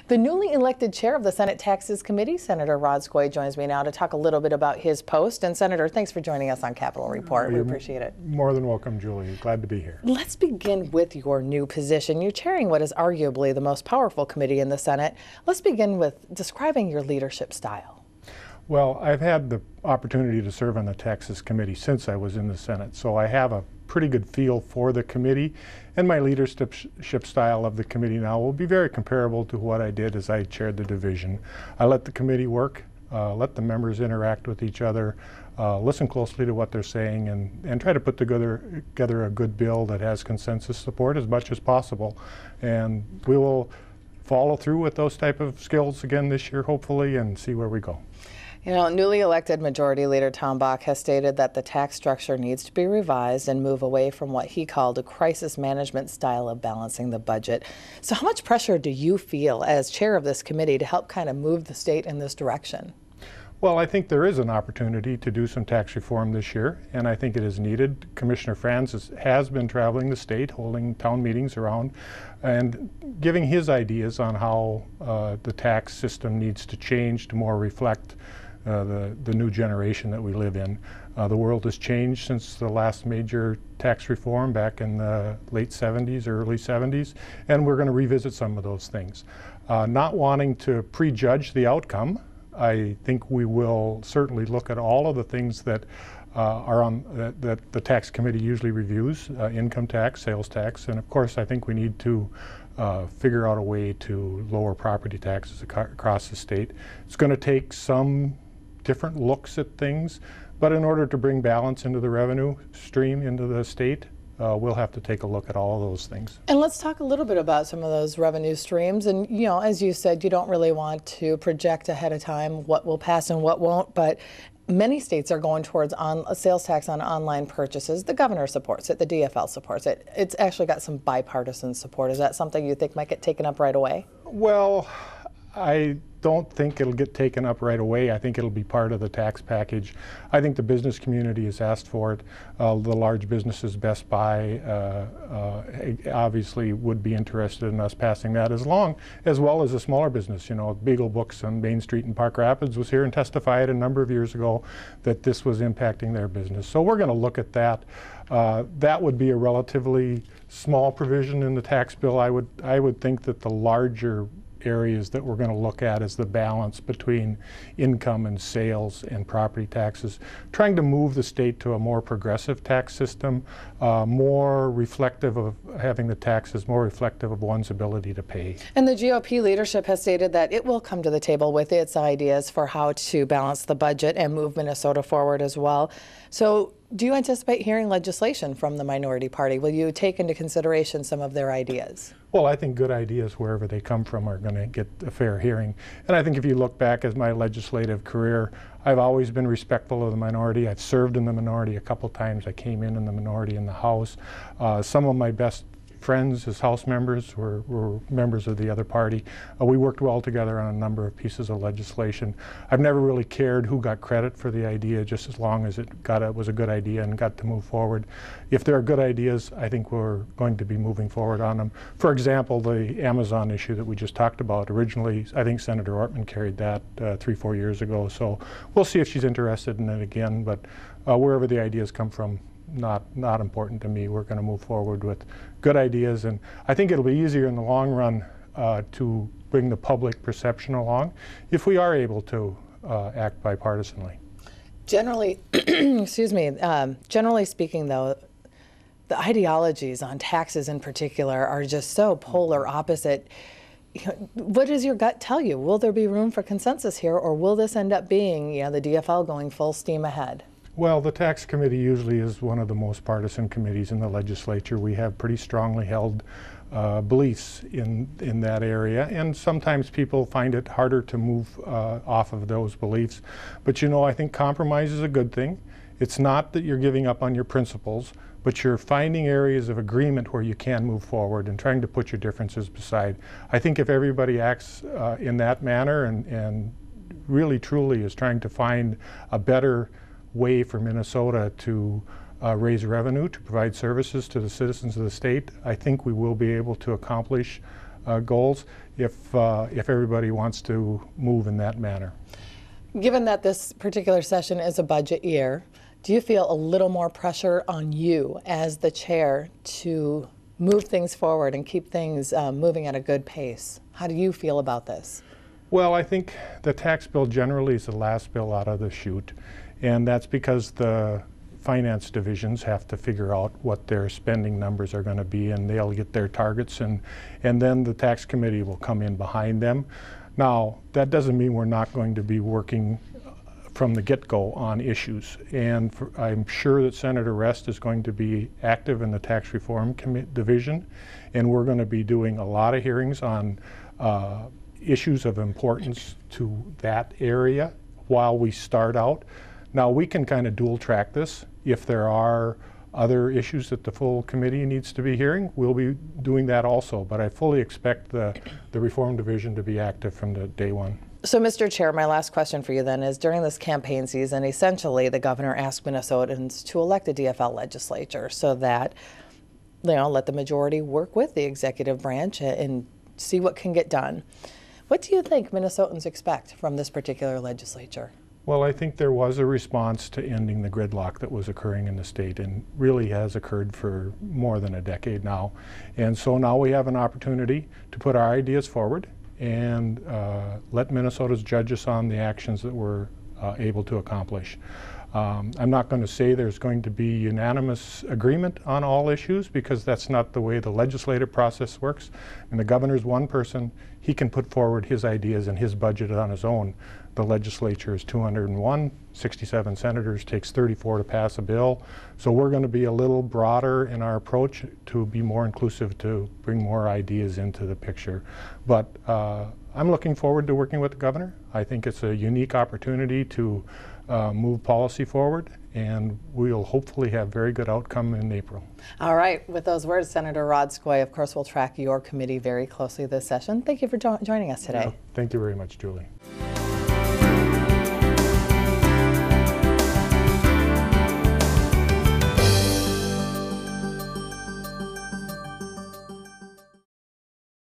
The newly elected chair of the Senate Taxes Committee, Senator Rod Skoe, joins me now to talk a little bit about his post. And Senator, thanks for joining us on Capitol Report. We appreciate it. More than welcome, Julie. Glad to be here. Let's begin with your new position. You're chairing what is arguably the most powerful committee in the Senate. Let's begin with describing your leadership style. Well, I've had the opportunity to serve on the Taxes Committee since I was in the Senate, so I have a pretty good feel for the committee, and my leadership style of the committee now will be very comparable to what I did as I chaired the division. I let the committee work, let the members interact with each other, listen closely to what they're saying, and try to put together a good bill that has consensus support as much as possible. And we will follow through with those type of skills again this year, hopefully, and see where we go. You know, newly elected Majority Leader Tom Bach has stated that the tax structure needs to be revised and move away from what he called a crisis management style of balancing the budget. So how much pressure do you feel as chair of this committee to help kind of move the state in this direction? Well, I think there is an opportunity to do some tax reform this year, and I think it is needed. Commissioner Franz has been traveling the state, holding town meetings around, and giving his ideas on how the tax system needs to change to more reflect the new generation that we live in. The world has changed since the last major tax reform back in the late 70s, early 70s, and we're going to revisit some of those things. Not wanting to prejudge the outcome, I think we will certainly look at all of the things that that the tax committee usually reviews, income tax, sales tax, and of course I think we need to figure out a way to lower property taxes across the state. It's going to take some different looks at things, but in order to bring balance into the revenue stream into the state, we'll have to take a look at all of those things. And let's talk a little bit about some of those revenue streams. And, you know, as you said, you don't really want to project ahead of time what will pass and what won't, but many states are going towards a sales tax on online purchases. The governor supports it, the DFL supports it. It's actually got some bipartisan support. Is that something you think might get taken up right away? Well, I don't think it'll get taken up right away. I think it'll be part of the tax package. I think the business community has asked for it. The large businesses, Best Buy, obviously would be interested in us passing that, as well as a smaller business. You know, Beagle Books on Main Street in Park Rapids was here and testified a number of years ago that this was impacting their business. So we're going to look at that. That would be a relatively small provision in the tax bill. I would think that the larger areas that we're going to look at is the balance between income and sales and property taxes, trying to move the state to a more progressive tax system, more reflective of having the taxes more reflective of one's ability to pay. And the GOP leadership has stated that it will come to the table with its ideas for how to balance the budget and move Minnesota forward as well. So do you anticipate hearing legislation from the minority party? Will you take into consideration some of their ideas? Well, I think good ideas, wherever they come from, are going to get a fair hearing. And I think if you look back at my legislative career, I've always been respectful of the minority. I've served in the minority a couple times. I came in the minority in the House. Some of my best friends as House members were members of the other party. We worked well together on a number of pieces of legislation. I've never really cared who got credit for the idea, just as long as it was a good idea and got to move forward. If there are good ideas, I think we're going to be moving forward on them. For example, the Amazon issue that we just talked about, originally I think Senator Ortman carried that 3-4 years ago, so we'll see if she's interested in it again, but wherever the ideas come from, not important to me. We're going to move forward with good ideas, and I think it'll be easier in the long run to bring the public perception along if we are able to act bipartisanly. Generally, excuse me, generally speaking though, the ideologies on taxes in particular are just so polar opposite. What does your gut tell you? Will there be room for consensus here, or will this end up being, you know, the DFL going full steam ahead? Well, the tax committee usually is one of the most partisan committees in the legislature. We have pretty strongly held beliefs in that area, and sometimes people find it harder to move off of those beliefs. But you know, I think compromise is a good thing. It's not that you're giving up on your principles, but you're finding areas of agreement where you can move forward and trying to put your differences aside. I think if everybody acts in that manner and really truly is trying to find a better way for Minnesota to raise revenue, to provide services to the citizens of the state, I think we will be able to accomplish goals if everybody wants to move in that manner. Given that this particular session is a budget year, do you feel a little more pressure on you as the chair to move things forward and keep things moving at a good pace? How do you feel about this? Well, I think the tax bill generally is the last bill out of the chute, and that's because the finance divisions have to figure out what their spending numbers are going to be, and they'll get their targets, and then the tax committee will come in behind them. Now, that doesn't mean we're not going to be working from the get-go on issues, and I'm sure that Senator Rest is going to be active in the tax reform division, and we're going to be doing a lot of hearings on issues of importance to that area while we start out. Now, we can kind of dual track this. If there are other issues that the full committee needs to be hearing, we'll be doing that also, but I fully expect the reform division to be active from the day one. So, Mr. Chair, my last question for you then is, during this campaign season, essentially the governor asked Minnesotans to elect a DFL legislature so that, let the majority work with the executive branch and see what can get done. What do you think Minnesotans expect from this particular legislature? Well, I think there was a response to ending the gridlock that was occurring in the state, and really has occurred for more than a decade now. And so now we have an opportunity to put our ideas forward and let Minnesota's judge us on the actions that we're able to accomplish. I'm not going to say there's going to be unanimous agreement on all issues, because that's not the way the legislative process works. And the governor's one person, he can put forward his ideas and his budget on his own. The legislature is 201, 67 senators, takes 34 to pass a bill. So we're going to be a little broader in our approach to be more inclusive, to bring more ideas into the picture. But I'm looking forward to working with the governor. I think it's a unique opportunity to move policy forward, and we'll hopefully have very good outcome in April. All right. With those words, Senator Rod Skoe, of course, we'll track your committee very closely this session. Thank you for joining us today. Thank you very much, Julie.